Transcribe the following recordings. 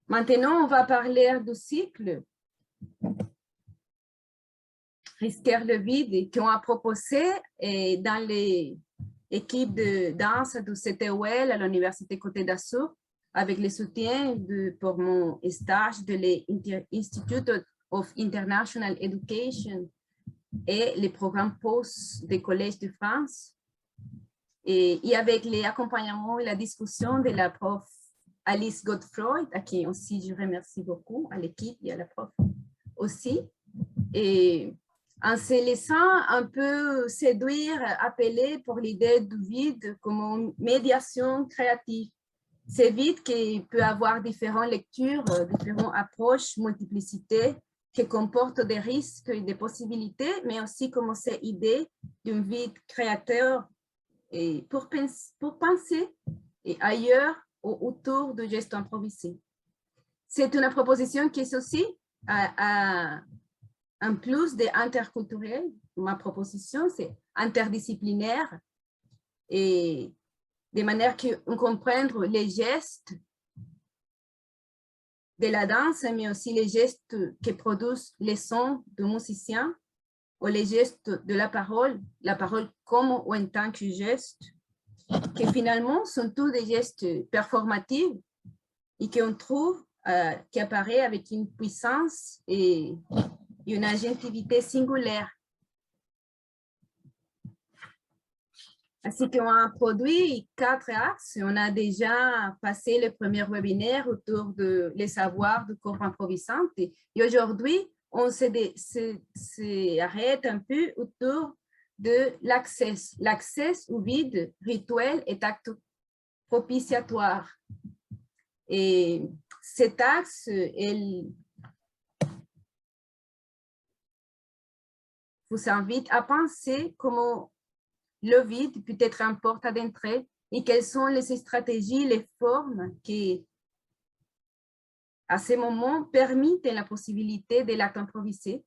Maintenant, on va parler du cycle Risquer le vide qu'on a proposé dans les équipes de danse du CTOL à l'Université Côte d'Azur avec le soutien pour mon stage de l'Institute of International Education et les programmes POST des collèges de France. Et avec l'accompagnement et la discussion de la prof Alice Godefroy, à qui aussi je remercie beaucoup, à l'équipe et à la prof aussi. Et en se laissant un peu séduire, appeler pour l'idée du vide comme médiation créative. C'est vide qui peut avoir différentes lectures, différentes approches, multiplicité, qui comportent des risques et des possibilités, mais aussi comme cette idée d'un vide créateur et pour penser et ailleurs autour du geste improvisé. C'est une proposition qui est aussi en plus d'interculturel. Ma proposition, c'est interdisciplinaire et de manière qu'on comprenne les gestes de la danse, mais aussi les gestes qui produisent les sons du musicien ou les gestes de la parole comme ou en tant que geste, qui finalement sont tous des gestes performatifs et qu'on trouve qui apparaît avec une puissance et une agentivité singulière. Ainsi qu'on a produit 4 axes. On a déjà passé le premier webinaire autour de les savoirs du corps improvisant. Et aujourd'hui, on s'arrête un peu autour de l'accès. L'accès au vide, rituel et acte propitiatoire. Et cet axe, elle vous invite à penser comment le vide peut être une porte d'entrée et quelles sont les stratégies, les formes qui, à ce moment, permettent la possibilité de l'acte improvisé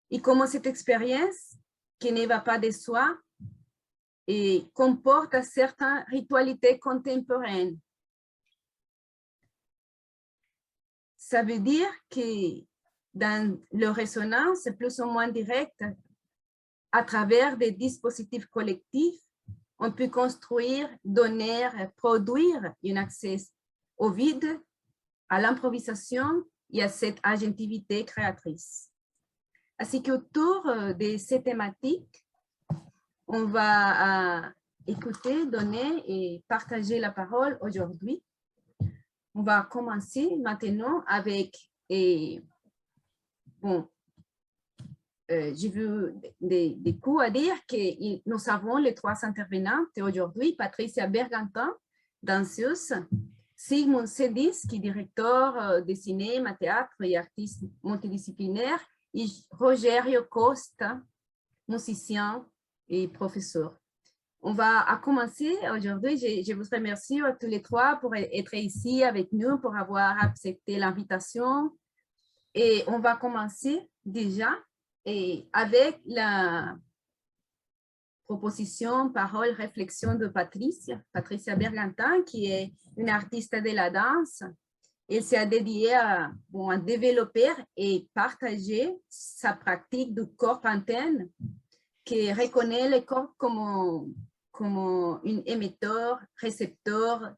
et comment cette expérience, qui ne va pas de soi, et comporte certaines ritualités contemporaines. Ça veut dire que dans le résonance plus ou moins direct, à travers des dispositifs collectifs, on peut construire, donner, produire un accès au vide, à l'improvisation et à cette agentivité créatrice. Ainsi qu'autour de ces thématiques, on va écouter, donner et partager la parole aujourd'hui. On va commencer maintenant avec j'ai vu des coups à dire que nous avons les 3 intervenantes aujourd'hui, Patricia Bergantin, danseuse, Sigmund Sedis, qui est directeur de cinéma, théâtre et artiste multidisciplinaire, et Rogerio Costa, musicien et professeur. On va commencer aujourd'hui. Je vous remercie à tous les 3 pour être ici avec nous, pour avoir accepté l'invitation. Et on va commencer déjà avec la proposition, parole, réflexion de Patricia Bergantin, qui est une artiste de la danse. Elle s'est dédiée à développer et partager sa pratique du corps antenne, qui reconnaît le corps comme un émetteur, récepteur,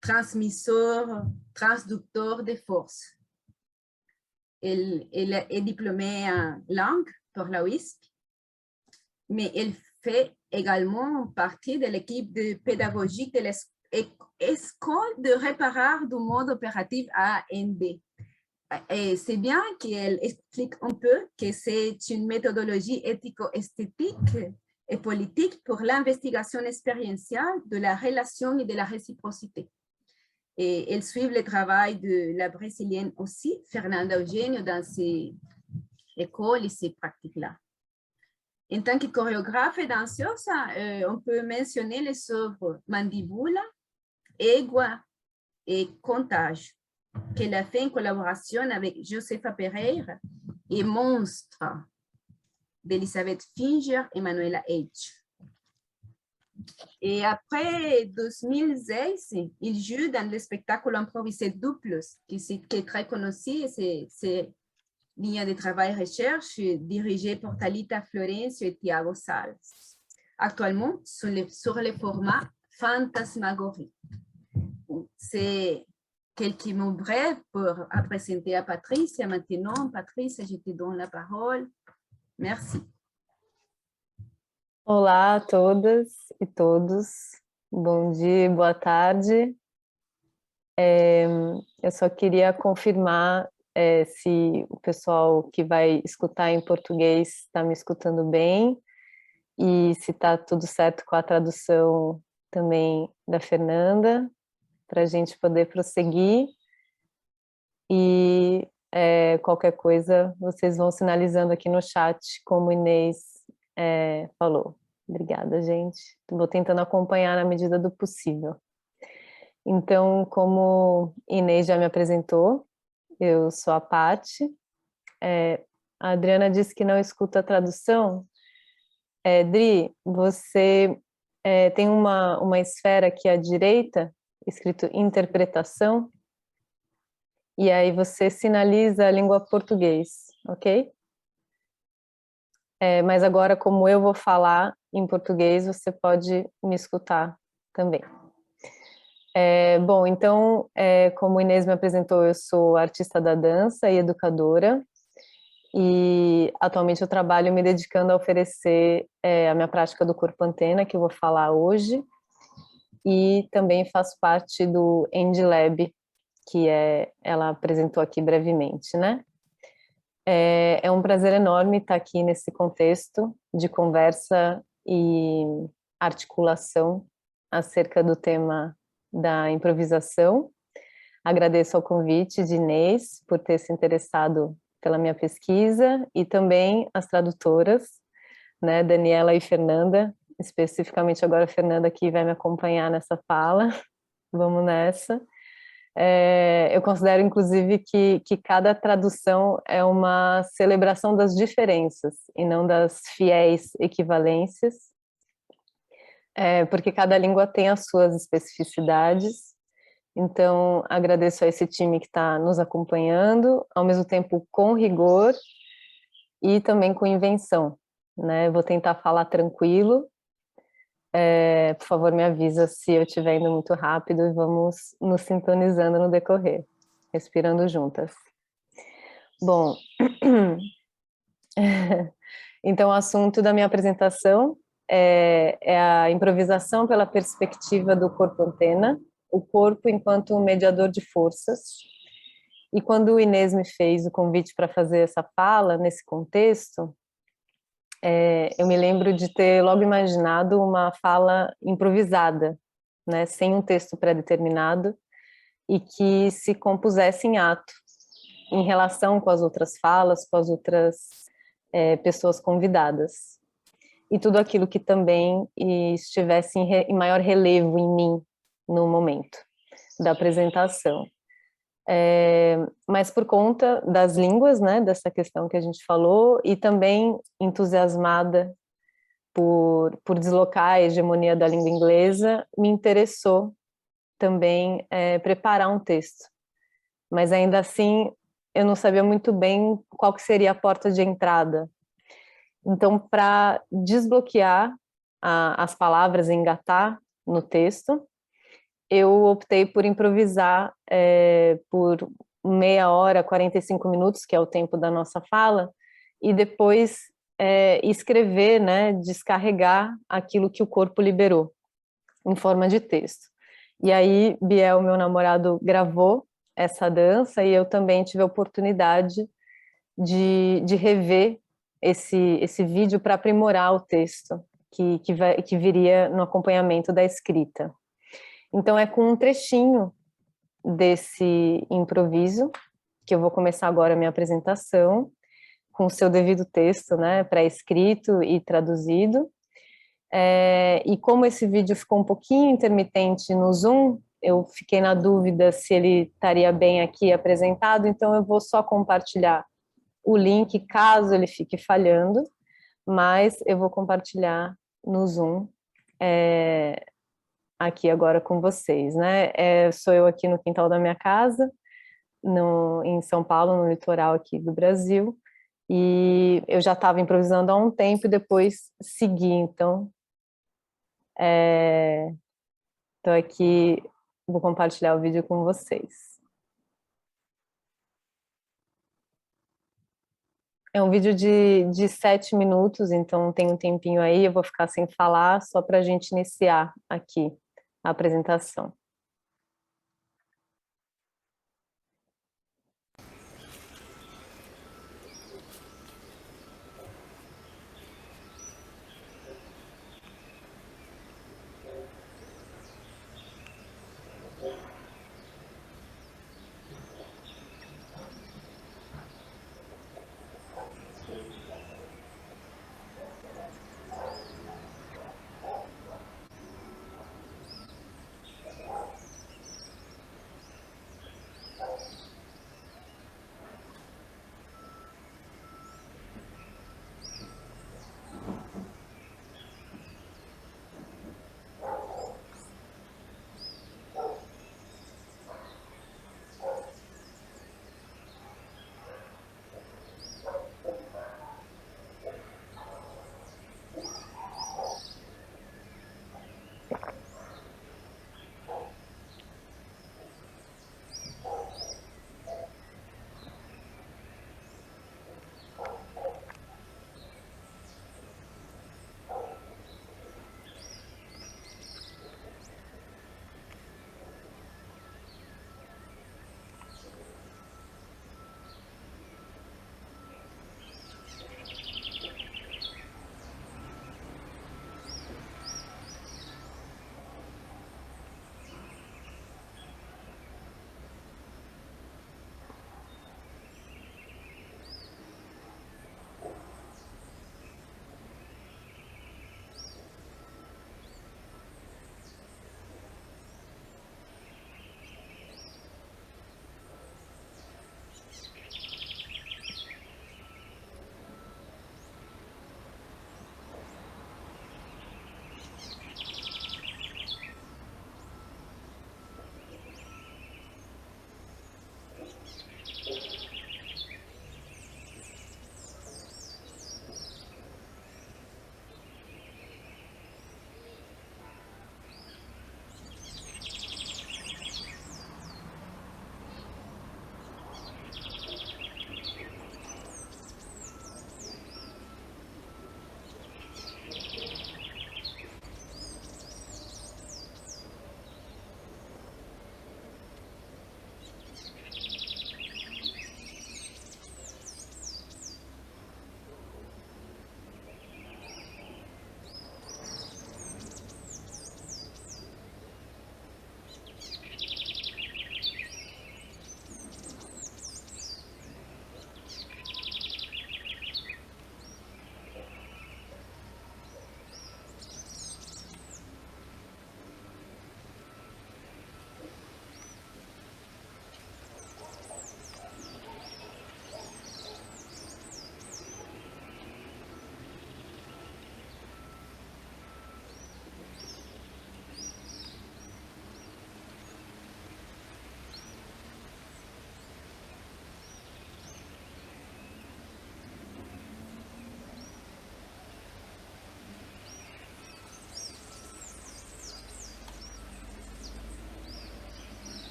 transmisseur, transducteur de force. Elle est diplômée en langue pour la UISP, mais elle fait également partie de l'équipe de pédagogique de l'école de réparation du mode opératif AND. Et c'est bien qu'elle explique un peu que c'est une méthodologie éthico-esthétique et politique pour l'investigation expérientielle de la relation et de la réciprocité. Et elle suit le travail de la brésilienne aussi, Fernanda Eugenio, dans ses écoles et ses pratiques-là. En tant que chorégraphe et danseuse, on peut mentionner les œuvres Mandibula, Égua et Contage, qu'elle a fait en collaboration avec Josefa Pereira et Monstre d'Elisabeth Finger et Manuela H. Et après 2016, il joue dans le spectacle improvisé Duplos, qui est très connu. C'est ligne de travail recherche dirigée par Talita Florencio et Thiago Salles. Actuellement, sur le format Fantasmagorie. C'est quelques mots brefs pour présenter à Patricia. Maintenant, Patricia, je te donne la parole. Merci. Olá a todas e todos, bom dia, boa tarde. Eu só queria confirmar se o pessoal que vai escutar em português está me escutando bem e se está tudo certo com a tradução também da Fernanda, para a gente poder prosseguir. E qualquer coisa vocês vão sinalizando aqui no chat, como Inês falou. Obrigada, gente. Vou tentando acompanhar na medida do possível. Então, como Inês já me apresentou, eu sou a Paty. A Adriana disse que não escuta a tradução. Dri, você tem uma esfera aqui à direita, escrito interpretação, e aí você sinaliza a língua português, ok? Mas agora, como eu vou falar em português, você pode me escutar também. Bom, então, como Inês me apresentou, eu sou artista da dança e educadora, e atualmente eu trabalho me dedicando a oferecer a minha prática do corpo antena, que eu vou falar hoje, e também faço parte do End Lab, que ela apresentou aqui brevemente, né? É um prazer enorme estar aqui nesse contexto de conversa e articulação acerca do tema da improvisação. Agradeço ao convite de Inês por ter se interessado pela minha pesquisa e também as tradutoras, né, Daniela e Fernanda, especificamente agora a Fernanda que vai me acompanhar nessa fala. Vamos nessa. Eu considero, inclusive, que cada tradução é uma celebração das diferenças e não das fiéis equivalências, porque cada língua tem as suas especificidades. Então, agradeço a esse time que está nos acompanhando, ao mesmo tempo com rigor e também com invenção, né? Vou tentar falar tranquilo. Por favor, me avisa se eu estiver indo muito rápido e vamos nos sintonizando no decorrer, respirando juntas. Bom, então o assunto da minha apresentação é a improvisação pela perspectiva do corpo antena, o corpo enquanto um mediador de forças. E quando o Inês me fez o convite para fazer essa fala nesse contexto, eu me lembro de ter logo imaginado uma fala improvisada, né, sem um texto pré-determinado e que se compusesse em ato, em relação com as outras falas, com as outras pessoas convidadas. E tudo aquilo que também estivesse em maior relevo em mim no momento da apresentação. Mas por conta das línguas, né, dessa questão que a gente falou, e também entusiasmada por deslocar a hegemonia da língua inglesa, me interessou também preparar um texto. Mas ainda assim, eu não sabia muito bem qual que seria a porta de entrada. Então, para desbloquear as palavras e engatar no texto, eu optei por improvisar por meia hora, 45 minutos, que é o tempo da nossa fala, e depois escrever, né, descarregar aquilo que o corpo liberou, em forma de texto. E aí, Biel, meu namorado, gravou essa dança e eu também tive a oportunidade de rever esse vídeo para aprimorar o texto que viria no acompanhamento da escrita. Então, é com um trechinho desse improviso, que eu vou começar agora a minha apresentação, com o seu devido texto, né, pré-escrito e traduzido. E como esse vídeo ficou um pouquinho intermitente no Zoom, eu fiquei na dúvida se ele estaria bem aqui apresentado, então eu vou só compartilhar o link caso ele fique falhando, mas eu vou compartilhar no Zoom aqui agora com vocês, né? Sou eu aqui no quintal da minha casa, em São Paulo, no litoral aqui do Brasil, e eu já estava improvisando há um tempo e depois segui, então estou aqui, vou compartilhar o vídeo com vocês. É um vídeo de 7 minutos, então tem um tempinho aí, eu vou ficar sem falar, só para a gente iniciar aqui a apresentação.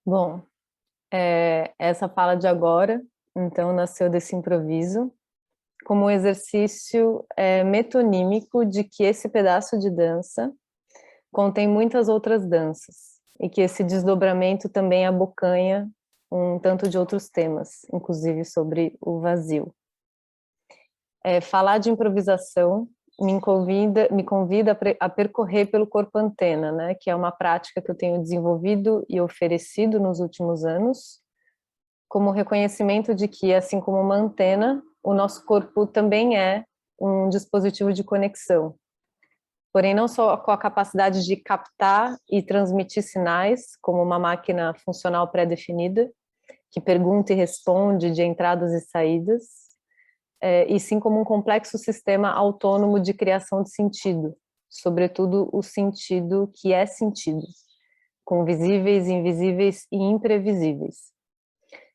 Bom, essa fala de agora, então, nasceu desse improviso, como um exercício metonímico de que esse pedaço de dança contém muitas outras danças, e que esse desdobramento também abocanha um tanto de outros temas, inclusive sobre o vazio. Falar de improvisação me convida a percorrer pelo corpo antena, né, que é uma prática que eu tenho desenvolvido e oferecido nos últimos anos, como reconhecimento de que, assim como uma antena, o nosso corpo também é um dispositivo de conexão. Porém, não só com a capacidade de captar e transmitir sinais, como uma máquina funcional pré-definida, que pergunta e responde de entradas e saídas, e sim como um complexo sistema autônomo de criação de sentido, sobretudo o sentido que é sentido, com visíveis, invisíveis e imprevisíveis.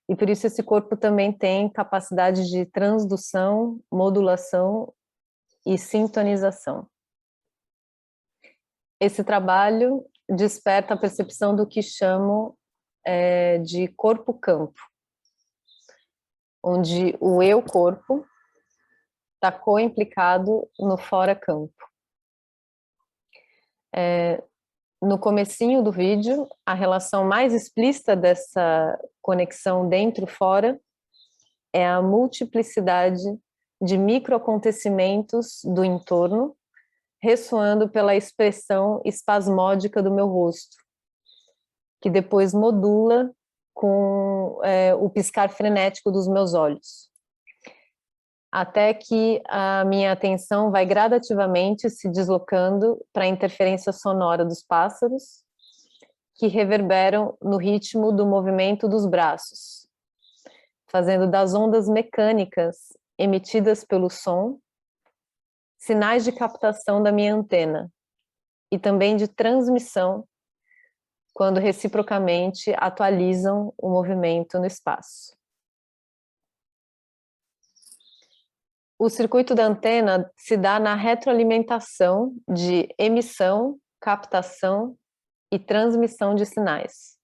E por isso esse corpo também tem capacidade de transdução, modulação e sintonização. Esse trabalho desperta a percepção do que chamo de corpo-campo, onde o eu-corpo está co-implicado no fora-campo. No comecinho do vídeo, a relação mais explícita dessa conexão dentro-fora é a multiplicidade de microacontecimentos do entorno, ressoando pela expressão espasmódica do meu rosto, que depois modula com o piscar frenético dos meus olhos, até que a minha atenção vai gradativamente se deslocando para a interferência sonora dos pássaros, que reverberam no ritmo do movimento dos braços, fazendo das ondas mecânicas emitidas pelo som sinais de captação da minha antena e também de transmissão quando reciprocamente atualizam o movimento no espaço. O circuito da antena se dá na retroalimentação de emissão, captação e transmissão de sinais,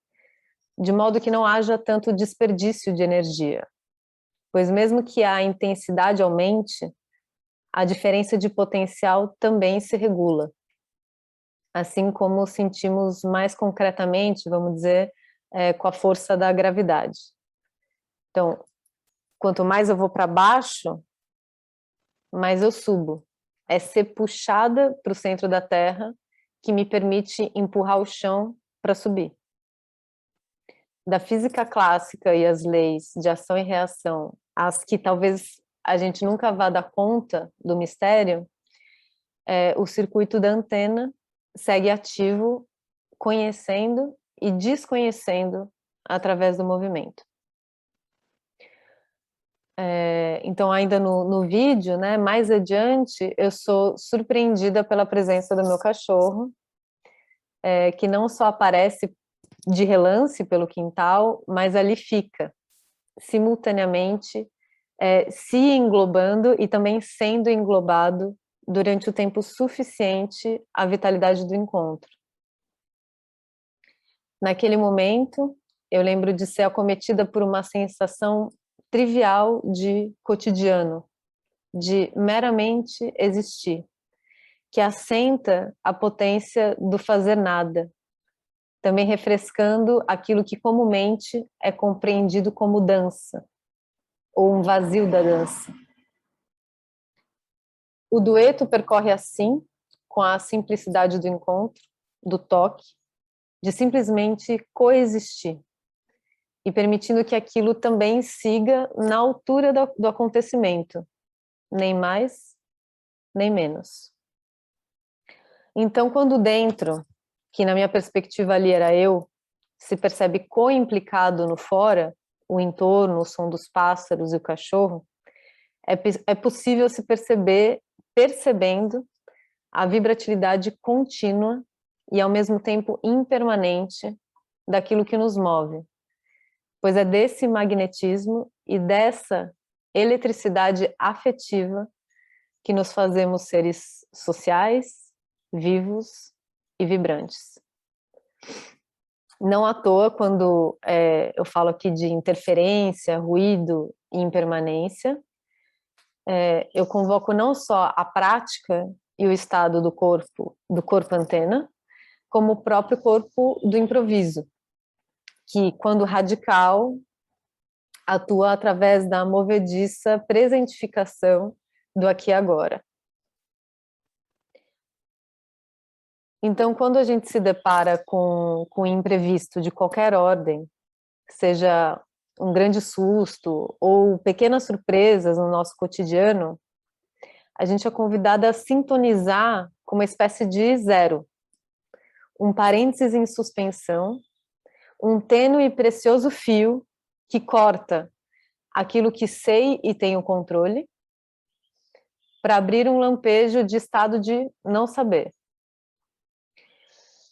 de modo que não haja tanto desperdício de energia, pois mesmo que a intensidade aumente, a diferença de potencial também se regula, assim como sentimos mais concretamente, vamos dizer, com a força da gravidade. Então, quanto mais eu vou para baixo, mais eu subo. É ser puxada para o centro da Terra que me permite empurrar o chão para subir. Da física clássica e as leis de ação e reação, as que talvez a gente nunca vá dar conta do mistério, o circuito da antena segue ativo, conhecendo e desconhecendo através do movimento. Então, ainda no vídeo, né, mais adiante, eu sou surpreendida pela presença do meu cachorro, que não só aparece de relance pelo quintal, mas ali fica, simultaneamente, se englobando e também sendo englobado durante o tempo suficiente à vitalidade do encontro. Naquele momento, eu lembro de ser acometida por uma sensação trivial de cotidiano, de meramente existir, que assenta a potência do fazer nada, também refrescando aquilo que comumente é compreendido como dança, ou um vazio da dança. O dueto percorre assim, com a simplicidade do encontro, do toque, de simplesmente coexistir, e permitindo que aquilo também siga na altura do acontecimento, nem mais, nem menos. Então, quando dentro, que na minha perspectiva ali era eu, se percebe co-implicado no fora, o entorno, o som dos pássaros e o cachorro, é possível se perceber percebendo a vibratilidade contínua e ao mesmo tempo impermanente daquilo que nos move, pois é desse magnetismo e dessa eletricidade afetiva que nos fazemos seres sociais, vivos e vibrantes. Não à toa, quando eu falo aqui de interferência, ruído e impermanência, eu convoco não só a prática e o estado do corpo antena, como o próprio corpo do improviso, que, quando radical, atua através da movediça presentificação do aqui e agora. Então, quando a gente se depara com um imprevisto de qualquer ordem, seja um grande susto ou pequenas surpresas no nosso cotidiano, a gente é convidada a sintonizar com uma espécie de zero, um parênteses em suspensão, um tênue e precioso fio que corta aquilo que sei e tenho controle, para abrir um lampejo de estado de não saber.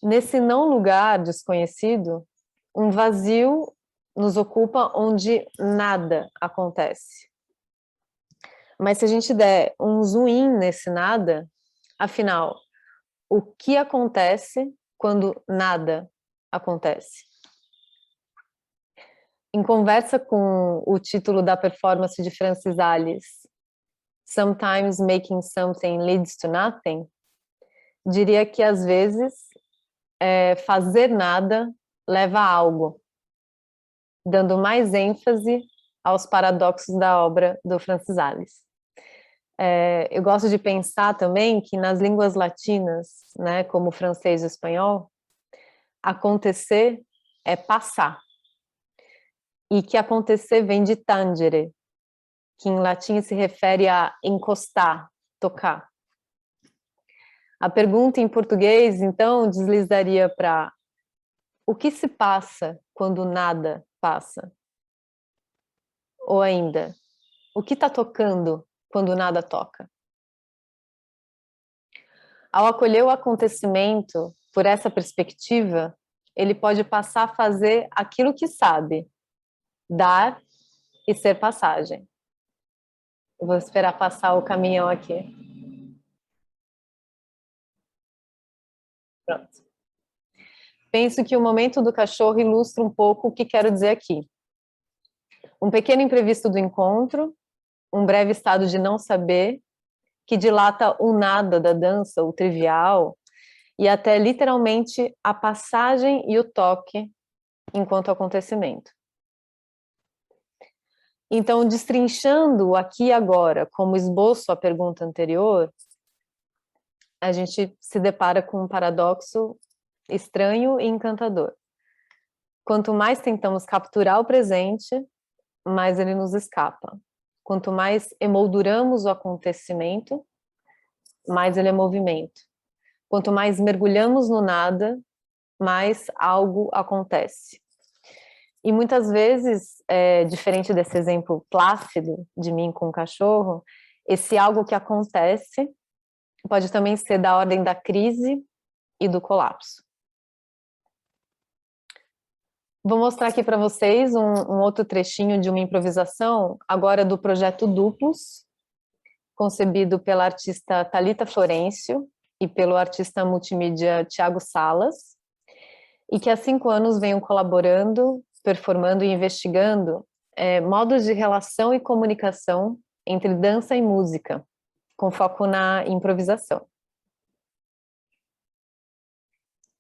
Nesse não lugar desconhecido, um vazio nos ocupa onde nada acontece. Mas se a gente der um zoom in nesse nada, afinal, o que acontece quando nada acontece? Em conversa com o título da performance de Francis Alice, Sometimes Making Something Leads to Nothing, diria que às vezes fazer nada leva a algo, dando mais ênfase aos paradoxos da obra do Francis Alice. Eu gosto de pensar também que nas línguas latinas, né, como o francês e o espanhol, acontecer é passar, e que acontecer vem de tangere, que em latim se refere a encostar, tocar. A pergunta em português, então, deslizaria para: o que se passa quando nada passa? Ou ainda, o que está tocando quando nada toca? Ao acolher o acontecimento por essa perspectiva, ele pode passar a fazer aquilo que sabe, dar e ser passagem. Eu vou esperar passar o caminhão aqui. Pronto. Penso que o momento do cachorro ilustra um pouco o que quero dizer aqui. Um pequeno imprevisto do encontro, um breve estado de não saber, que dilata o nada da dança, o trivial, e até literalmente a passagem e o toque enquanto acontecimento. Então, destrinchando o aqui e agora como esboço à pergunta anterior, a gente se depara com um paradoxo estranho e encantador. Quanto mais tentamos capturar o presente, mais ele nos escapa. Quanto mais emolduramos o acontecimento, mais ele é movimento. Quanto mais mergulhamos no nada, mais algo acontece. E muitas vezes, diferente desse exemplo plácido de mim com o cachorro, esse algo que acontece pode também ser da ordem da crise e do colapso. Vou mostrar aqui para vocês um outro trechinho de uma improvisação, agora do projeto Duplos, concebido pela artista Thalita Florencio e pelo artista multimídia Thiago Salas, e que há 5 anos venham colaborando, performando e investigando modos de relação e comunicação entre dança e música, com foco na improvisação.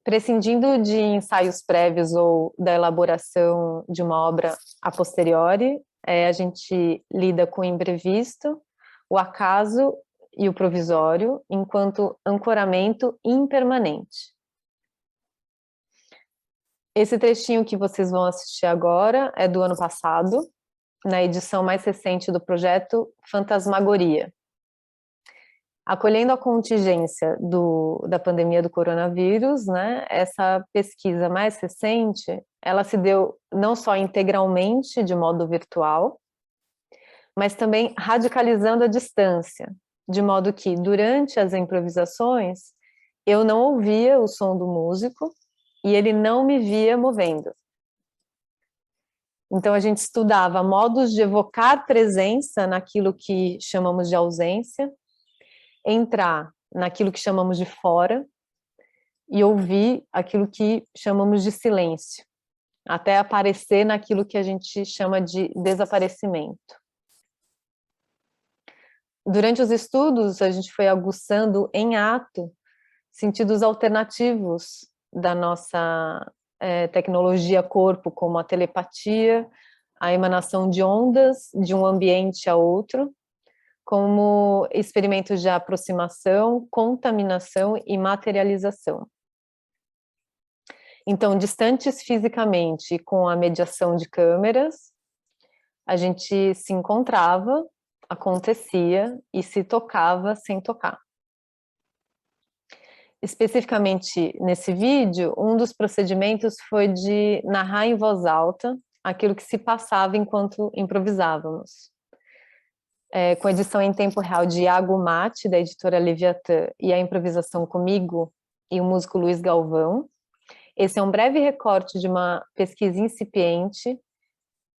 Prescindindo de ensaios prévios ou da elaboração de uma obra a posteriori, a gente lida com o imprevisto, o acaso e o provisório, enquanto ancoramento impermanente. Esse trechinho que vocês vão assistir agora é do ano passado, na edição mais recente do projeto Fantasmagoria. Acolhendo a contingência da pandemia do coronavírus, né, essa pesquisa mais recente, ela se deu não só integralmente de modo virtual, mas também radicalizando a distância, de modo que, durante as improvisações, eu não ouvia o som do músico e ele não me via movendo. Então, a gente estudava modos de evocar presença naquilo que chamamos de ausência, entrar naquilo que chamamos de fora e ouvir aquilo que chamamos de silêncio, até aparecer naquilo que a gente chama de desaparecimento. Durante os estudos, a gente foi aguçando em ato sentidos alternativos da nossa tecnologia corpo, como a telepatia, a emanação de ondas de um ambiente a outro, como experimentos de aproximação, contaminação e materialização. Então, distantes fisicamente, com a mediação de câmeras, a gente se encontrava, acontecia e se tocava sem tocar. Especificamente nesse vídeo, um dos procedimentos foi de narrar em voz alta aquilo que se passava enquanto improvisávamos. Com a edição em tempo real de Iago Mate, da editora Leviatã, e a improvisação comigo e o músico Luiz Galvão. Esse é um breve recorte de uma pesquisa incipiente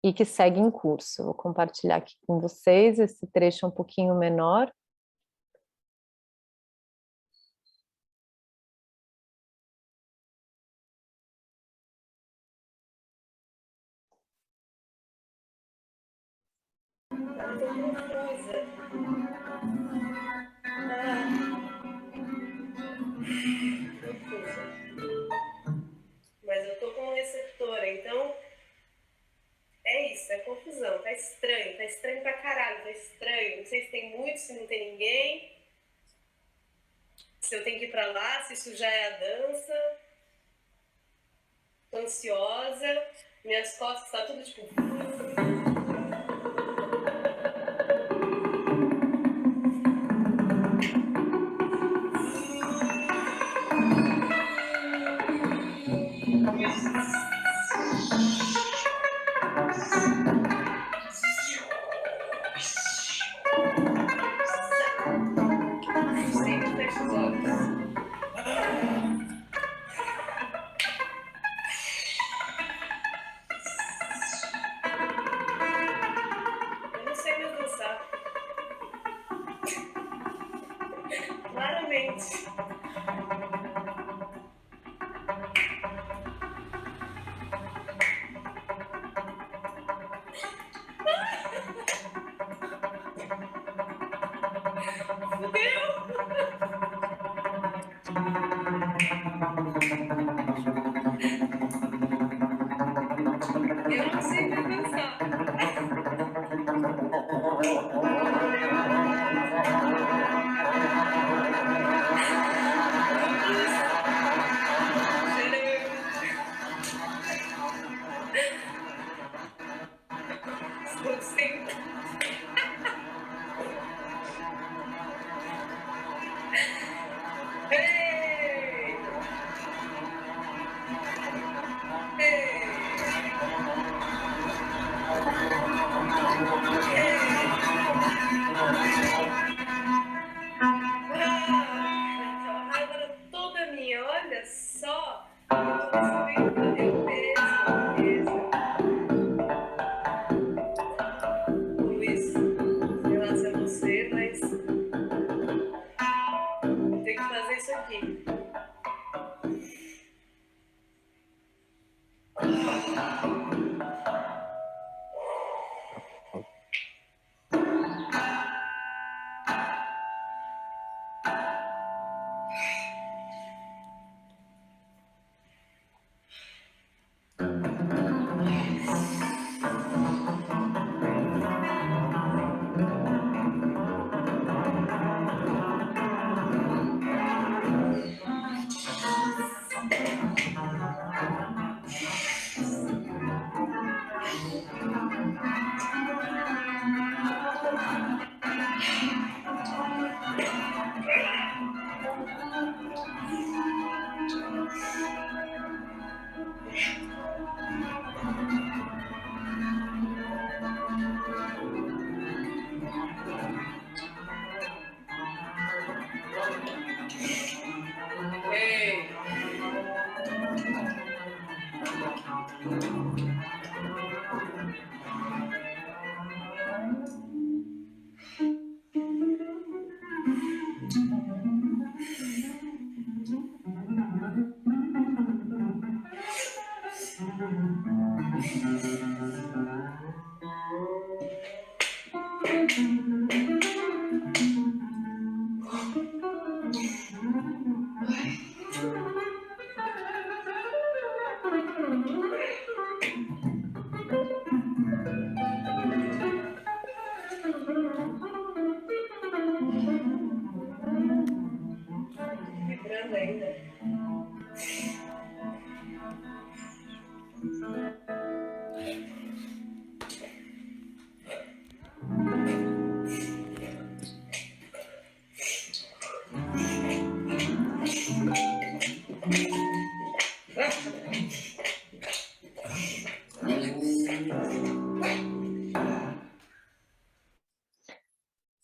e que segue em curso. Vou compartilhar aqui com vocês, esse trecho é um pouquinho menor. Mas eu tô com receptora, então é isso, é confusão, tá estranho pra caralho, tá estranho. Não sei se tem muito, se não tem ninguém, se eu tenho que ir pra lá, se isso já é a dança. Tô ansiosa, minhas costas tá tudo tipo... Sempre fecho os olhos. Eu não sei mais dançar. Claramente. Eu não sei mais dançar. Estou sempre... Ei! Ei! Agora toda minha, olha só, eu tô recebendo eu mesma. Luiz, sei lá se é você, mas tem que fazer isso aqui. chegando ainda.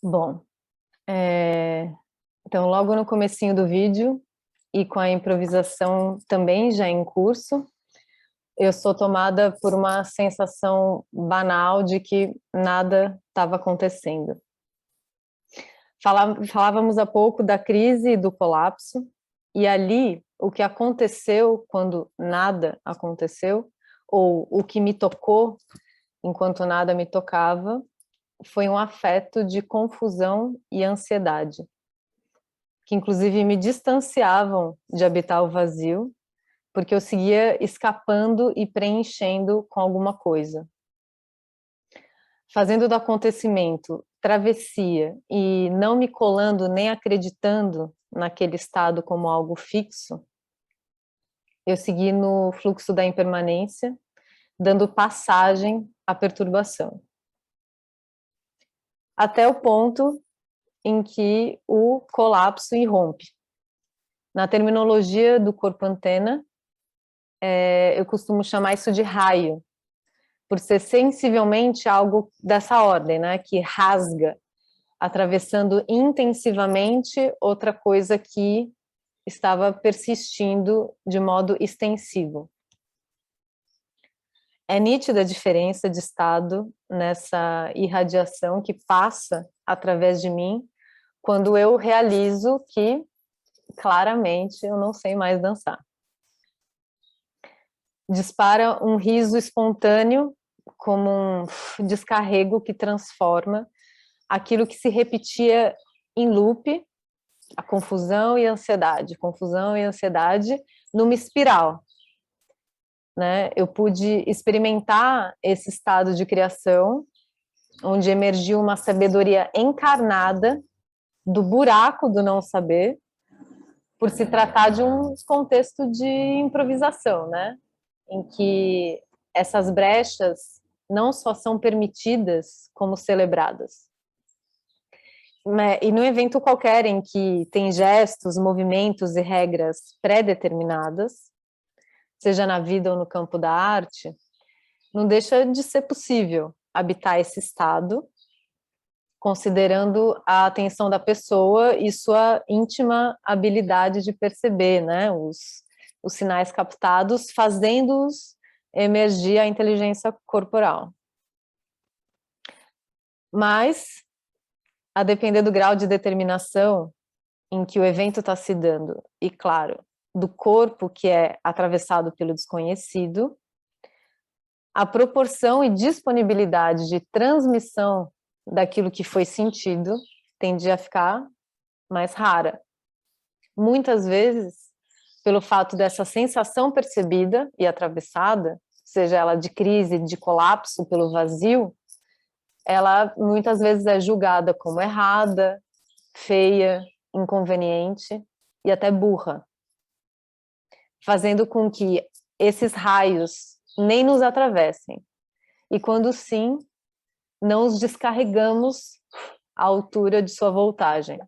Bom, então logo no comecinho do vídeo e com a improvisação também já em curso, eu sou tomada por uma sensação banal de que nada estava acontecendo. Falávamos há pouco da crise e do colapso, e ali o que aconteceu quando nada aconteceu, ou o que me tocou enquanto nada me tocava, foi um afeto de confusão e ansiedade, que inclusive me distanciavam de habitar o vazio, porque eu seguia escapando e preenchendo com alguma coisa. Fazendo do acontecimento travessia e não me colando nem acreditando naquele estado como algo fixo, eu segui no fluxo da impermanência, dando passagem à perturbação. Até o ponto em que o colapso irrompe. Na terminologia do corpo antena, eu costumo chamar isso de raio, por ser sensivelmente algo dessa ordem, né, que rasga, atravessando intensivamente outra coisa que estava persistindo de modo extensivo. É nítida a diferença de estado nessa irradiação que passa através de mim quando eu realizo que, claramente, eu não sei mais dançar. Dispara um riso espontâneo, como um descarrego que transforma aquilo que se repetia em loop, a confusão e a ansiedade, numa espiral. Né? Eu pude experimentar esse estado de criação, onde emergiu uma sabedoria encarnada do buraco do não saber, por se tratar de um contexto de improvisação, né? Em que essas brechas não só são permitidas, como celebradas. E num evento qualquer em que tem gestos, movimentos e regras pré-determinadas, seja na vida ou no campo da arte, não deixa de ser possível habitar esse estado, considerando a atenção da pessoa e sua íntima habilidade de perceber, né, os sinais captados, fazendo-os emergir a inteligência corporal. Mas, a depender do grau de determinação em que o evento está se dando, e claro, do corpo que é atravessado pelo desconhecido, a proporção e disponibilidade de transmissão daquilo que foi sentido tende a ficar mais rara. Muitas vezes, pelo fato dessa sensação percebida e atravessada, seja ela de crise, de colapso pelo vazio, ela muitas vezes é julgada como errada, feia, inconveniente e até burra, fazendo com que esses raios nem nos atravessem. E quando sim, não os descarregamos à altura de sua voltagem.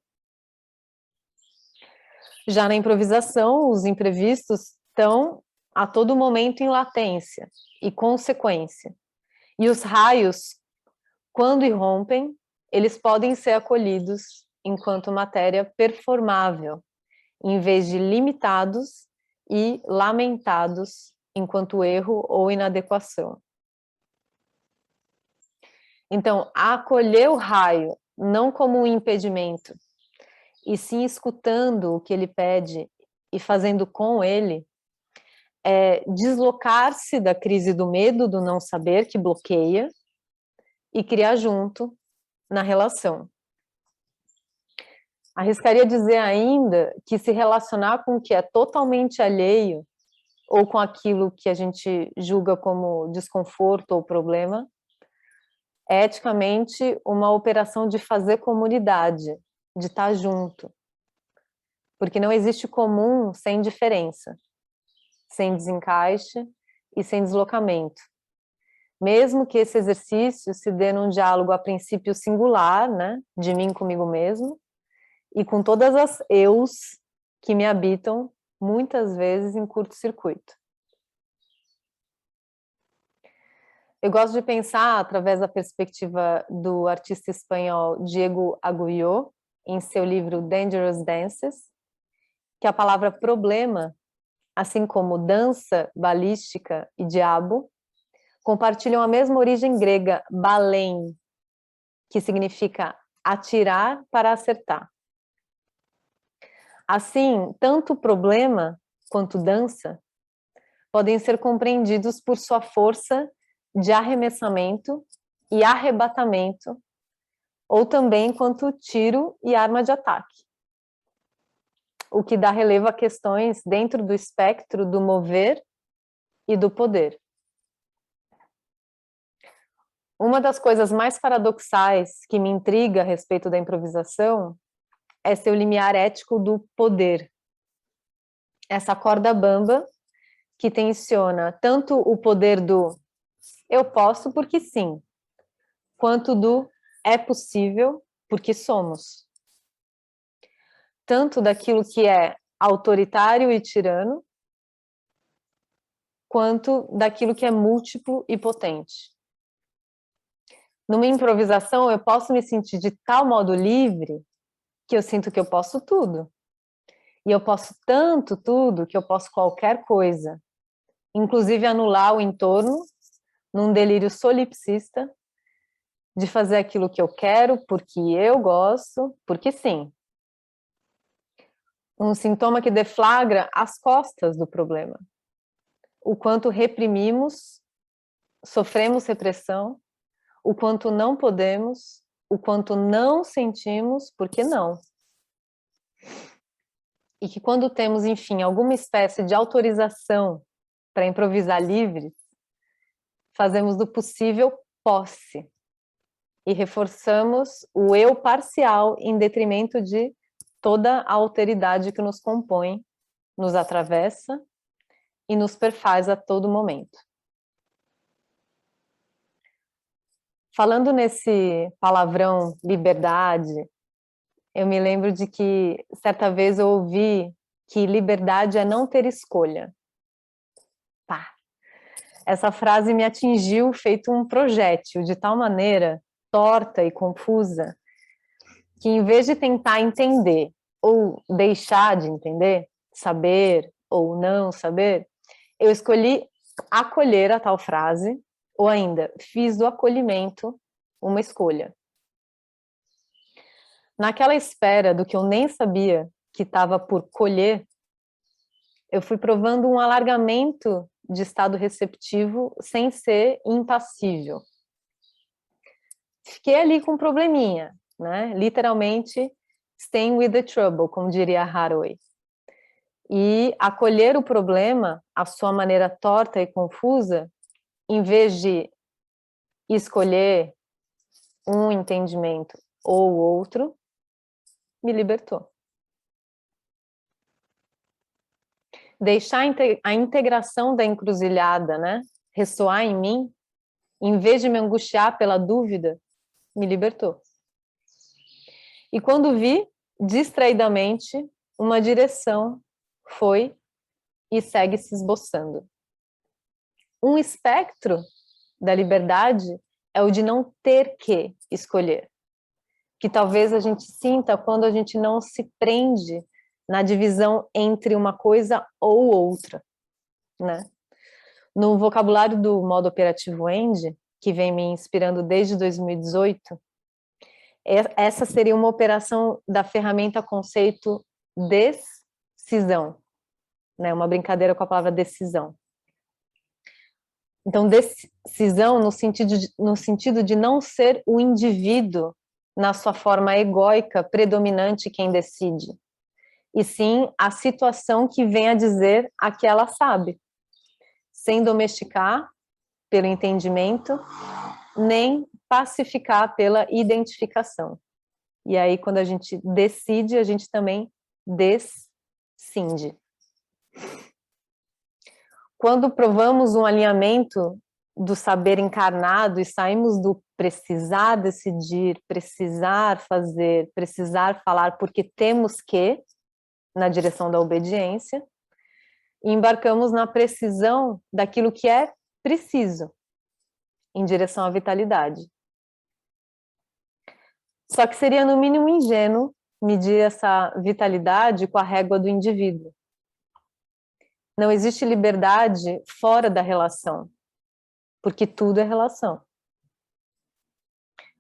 Já na improvisação, os imprevistos estão a todo momento em latência e consequência. E os raios, quando irrompem, eles podem ser acolhidos enquanto matéria performável, em vez de limitados e lamentados enquanto erro ou inadequação. Então, acolher o raio não como um impedimento, e sim escutando o que ele pede e fazendo com ele, é deslocar-se da crise do medo, do não saber, que bloqueia, e criar junto na relação. Arriscaria dizer ainda que se relacionar com o que é totalmente alheio, ou com aquilo que a gente julga como desconforto ou problema, é eticamente uma operação de fazer comunidade, de estar junto. porque não existe comum sem diferença, sem desencaixe e sem deslocamento. Mesmo que esse exercício se dê num diálogo a princípio singular, né, de mim comigo mesmo, e com todas as eus que me habitam, muitas vezes em curto-circuito. Eu gosto de pensar, através da perspectiva do artista espanhol Diego Agulló, em seu livro Dangerous Dances, que a palavra problema, assim como dança, balística e diabo, compartilham a mesma origem grega, balém, que significa atirar para acertar. Assim, tanto problema quanto dança podem ser compreendidos por sua força de arremessamento e arrebatamento, ou também quanto tiro e arma de ataque, o que dá relevo a questões dentro do espectro do mover e do poder. Uma das coisas mais paradoxais que me intriga a respeito da improvisação é seu limiar ético do poder. Essa corda bamba que tensiona tanto o poder do eu posso porque sim, quanto do é possível porque somos. Tanto daquilo que é autoritário e tirano, quanto daquilo que é múltiplo e potente. Numa improvisação, eu posso me sentir de tal modo livre que eu sinto que eu posso tudo. E eu posso tanto tudo que eu posso qualquer coisa, inclusive anular o entorno num delírio solipsista de fazer aquilo que eu quero, porque eu gosto, porque sim. Um sintoma que deflagra as costas do problema. O quanto reprimimos, sofremos repressão, o quanto não podemos, o quanto não sentimos, porque não. E que quando temos, enfim, alguma espécie de autorização para improvisar livres, fazemos do possível posse e reforçamos o eu parcial em detrimento de toda a alteridade que nos compõe, nos atravessa e nos perfaz a todo momento. Falando nesse palavrão liberdade, eu me lembro de que certa vez eu ouvi que liberdade é não ter escolha. Pá! Essa frase me atingiu feito um projétil, de tal maneira torta e confusa, que em vez de tentar entender ou deixar de entender, saber ou não saber, eu escolhi acolher a tal frase, ou ainda, fiz do acolhimento uma escolha. Naquela espera do que eu nem sabia que estava por colher, eu fui provando um alargamento de estado receptivo sem ser impassível. Fiquei ali com um probleminha, né? Literalmente, staying with the trouble, como diria Haraway. E acolher o problema, à sua maneira torta e confusa, em vez de escolher um entendimento ou outro, me libertou. Deixar a integração da encruzilhada, né, ressoar em mim, em vez de me angustiar pela dúvida, me libertou. E quando vi, distraidamente, uma direção foi e segue se esboçando. Um espectro da liberdade é o de não ter que escolher, que talvez a gente sinta quando a gente não se prende na divisão entre uma coisa ou outra, né? No vocabulário do modo operativo END, que vem me inspirando desde 2018, essa seria uma operação da ferramenta conceito decisão, né? Uma brincadeira com a palavra decisão. Então, decisão no sentido de não ser o indivíduo na sua forma egóica predominante quem decide, e sim a situação que vem a dizer a que ela sabe, sem domesticar pelo entendimento, nem pacificar pela identificação. E aí, quando a gente decide, a gente também descentraliza. Cindy. Quando provamos um alinhamento do saber encarnado e saímos do precisar decidir, precisar fazer, precisar falar porque temos que, na direção da obediência, e embarcamos na precisão daquilo que é preciso, em direção à vitalidade. Só que seria no mínimo ingênuo medir essa vitalidade com a régua do indivíduo. Não existe liberdade fora da relação, porque tudo é relação.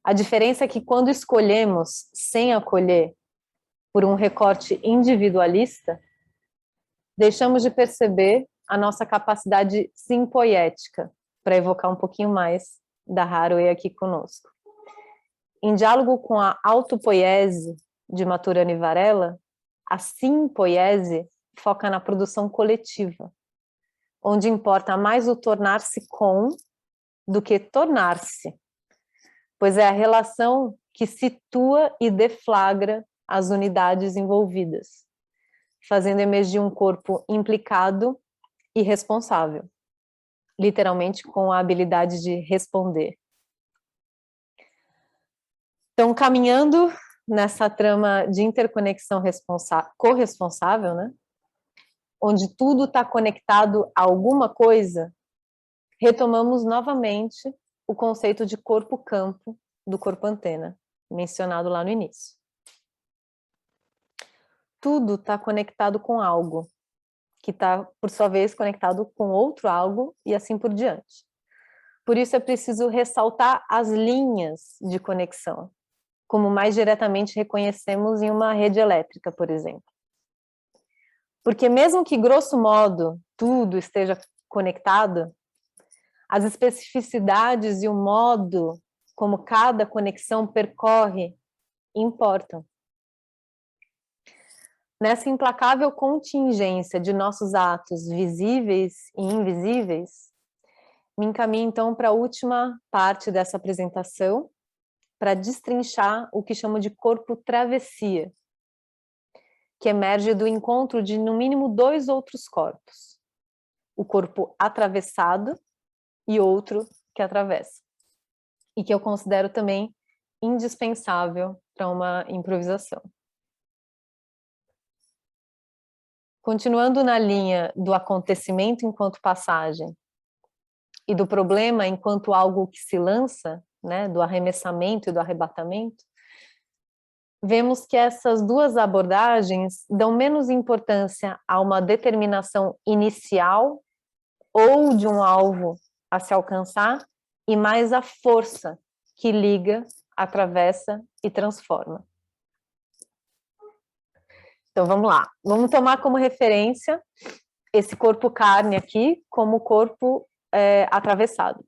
A diferença é que quando escolhemos sem acolher por um recorte individualista, deixamos de perceber a nossa capacidade simpoética, para evocar um pouquinho mais da Haraway aqui conosco. Em diálogo com a autopoiese de Maturana Varela, a simpoiese foca na produção coletiva, onde importa mais o tornar-se com do que tornar-se, pois é a relação que situa e deflagra as unidades envolvidas, fazendo emergir um corpo implicado e responsável, literalmente com a habilidade de responder. Então, caminhando nessa trama de interconexão corresponsável, né? Onde tudo está conectado a alguma coisa, retomamos novamente o conceito de corpo-campo do corpo-antena, mencionado lá no início. Tudo está conectado com algo, que está, por sua vez, conectado com outro algo e assim por diante. Por isso é preciso ressaltar as linhas de conexão, como mais diretamente reconhecemos em uma rede elétrica, por exemplo. Porque mesmo que, grosso modo, tudo esteja conectado, as especificidades e o modo como cada conexão percorre importam. Nessa implacável contingência de nossos atos visíveis e invisíveis, me encaminho então para a última parte dessa apresentação, para destrinchar o que chamo de corpo travessia, que emerge do encontro de no mínimo dois outros corpos, o corpo atravessado e outro que atravessa, e que eu considero também indispensável para uma improvisação. Continuando na linha do acontecimento enquanto passagem e do problema enquanto algo que se lança, né, do arremessamento e do arrebatamento, vemos que essas duas abordagens dão menos importância a uma determinação inicial ou de um alvo a se alcançar e mais a força que liga, atravessa e transforma. Então, vamos lá. Vamos tomar como referência esse corpo carne aqui como corpo atravessado.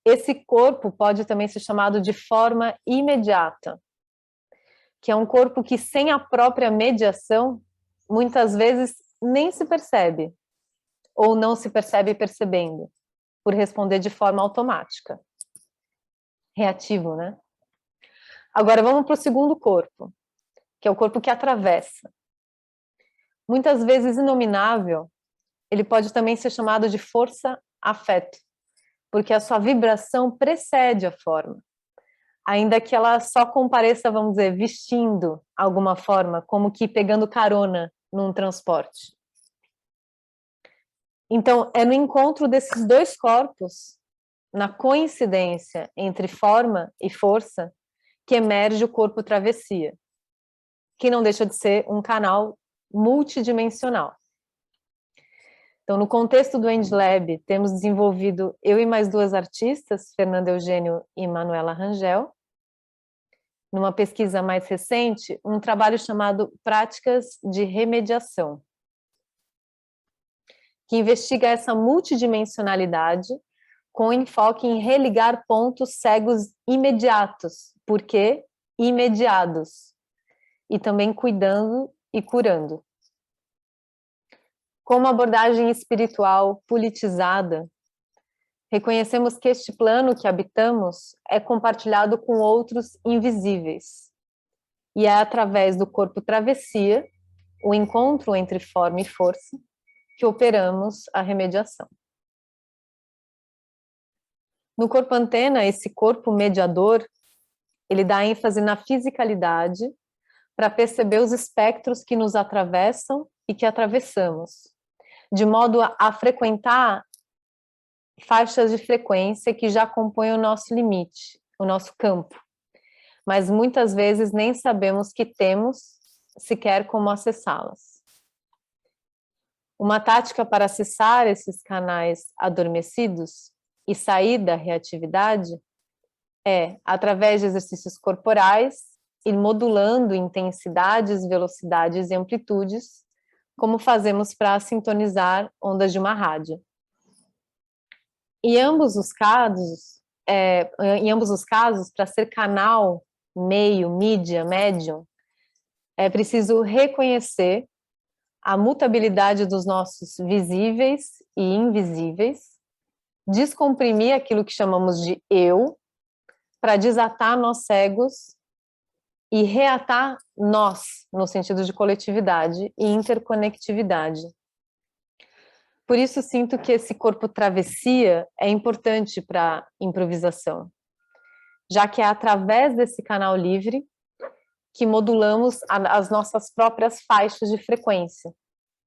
Esse corpo pode também ser chamado de forma imediata, que é um corpo que, sem a própria mediação, muitas vezes nem se percebe, ou não se percebe percebendo, por responder de forma automática. Reativo, né? Agora, vamos para o segundo corpo, que é o corpo que atravessa. Muitas vezes inominável, ele pode também ser chamado de força-afeto, porque a sua vibração precede a forma, ainda que ela só compareça, vamos dizer, vestindo alguma forma, como que pegando carona num transporte. Então, é no encontro desses dois corpos, na coincidência entre forma e força, que emerge o corpo travessia, que não deixa de ser um canal multidimensional. Então, no contexto do End Lab, temos desenvolvido, eu e mais duas artistas, Fernanda Eugênio e Manuela Rangel, numa pesquisa mais recente, um trabalho chamado Práticas de Remediação, que investiga essa multidimensionalidade com enfoque em religar pontos cegos imediatos, porque imediados, e também cuidando e curando. Com uma abordagem espiritual politizada, reconhecemos que este plano que habitamos é compartilhado com outros invisíveis, e é através do corpo travessia o encontro entre forma e força, que operamos a remediação. No corpo antena, esse corpo mediador, ele dá ênfase na fisicalidade para perceber os espectros que nos atravessam e que atravessamos, de modo a frequentar faixas de frequência que já compõem o nosso limite, o nosso campo. Mas muitas vezes nem sabemos que temos sequer como acessá-las. Uma tática para acessar esses canais adormecidos e sair da reatividade é, através de exercícios corporais, ir modulando intensidades, velocidades e amplitudes, como fazemos para sintonizar ondas de uma rádio. Em ambos os casos, para ser canal, meio, mídia, médium, é preciso reconhecer a mutabilidade dos nossos visíveis e invisíveis, descomprimir aquilo que chamamos de eu, para desatar nós egos e reatar nós, no sentido de coletividade e interconectividade. Por isso sinto que esse corpo travessia é importante para a improvisação, já que é através desse canal livre que modulamos as nossas próprias faixas de frequência,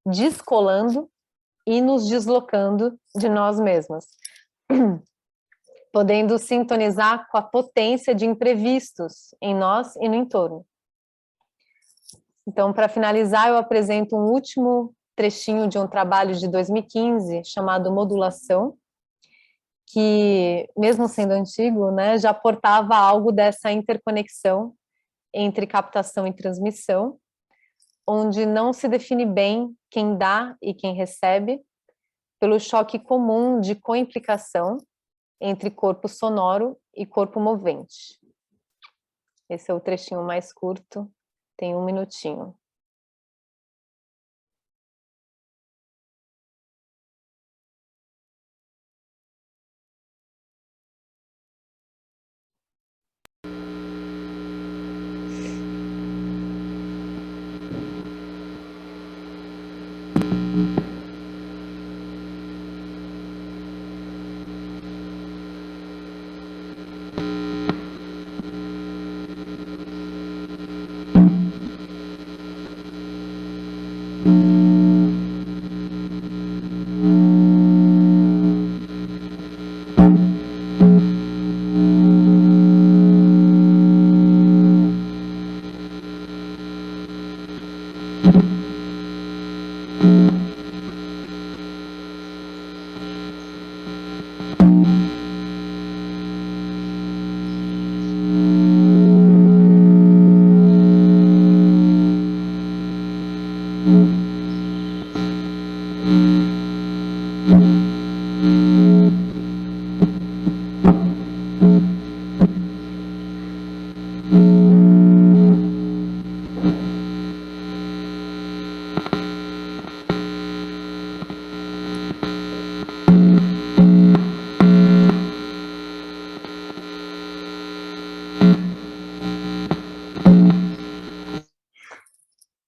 descolando e nos deslocando de nós mesmas, podendo sintonizar com a potência de imprevistos em nós e no entorno. Então, para finalizar, eu apresento um último trechinho de um trabalho de 2015 chamado Modulação, que, mesmo sendo antigo, né, já portava algo dessa interconexão entre captação e transmissão, onde não se define bem quem dá e quem recebe, pelo choque comum de coimplicação entre corpo sonoro e corpo movente. Esse é o trechinho mais curto, tem 1 minutinho.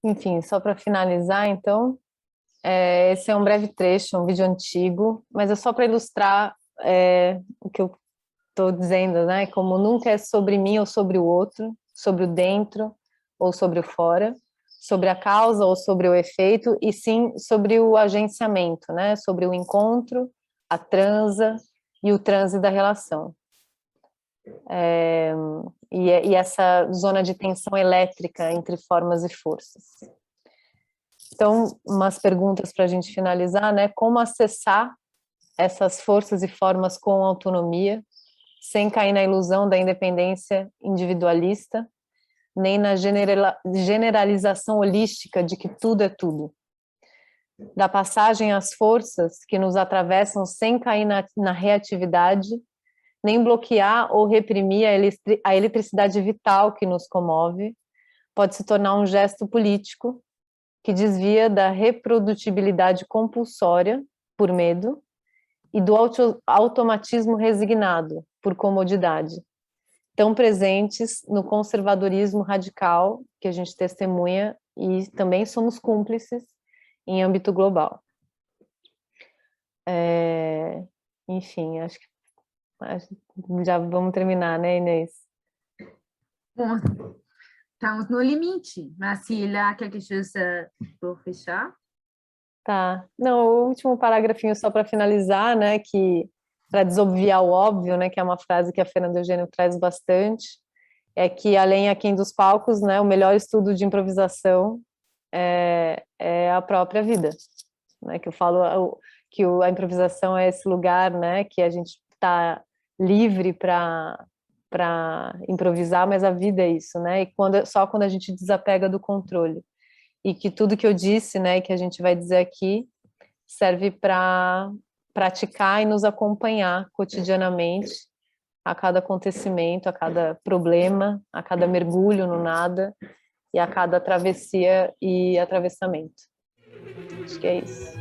Enfim, só para finalizar, então, esse é um breve trecho, um vídeo antigo, mas é só para ilustrar o que eu estou dizendo, né? Como nunca é sobre mim ou sobre o outro, sobre o dentro ou sobre o fora, sobre a causa ou sobre o efeito, e sim sobre o agenciamento, né? Sobre o encontro, a transa e o transe da relação. E essa zona de tensão elétrica entre formas e forças. Então, umas perguntas para a gente finalizar, né? Como acessar essas forças e formas com autonomia, sem cair na ilusão da independência individualista, nem na generalização holística de que tudo é tudo. Da passagem às forças que nos atravessam sem cair na reatividade, nem bloquear ou reprimir a eletricidade vital que nos comove, pode se tornar um gesto político que desvia da reprodutibilidade compulsória, por medo, e do automatismo resignado, por comodidade, tão presentes no conservadorismo radical que a gente testemunha e também somos cúmplices em âmbito global. Enfim, acho que já vamos terminar, né, Inês? Bom, estamos no limite, mas se lá quelque chose por fechar. Tá. Não, o último parágrafinho só para finalizar, né, que para desobviar o óbvio, né, que é uma frase que a Fernanda Eugênio traz bastante, é que além aquém dos palcos, né, o melhor estudo de improvisação é a própria vida, né, que eu falo que a improvisação é esse lugar, né, que a gente está livre para improvisar, mas a vida é isso, né, e só quando a gente desapega do controle. E que tudo que eu disse, né, que a gente vai dizer aqui, serve para praticar e nos acompanhar cotidianamente a cada acontecimento, a cada problema, a cada mergulho no nada e a cada travessia e atravessamento. Acho que é isso.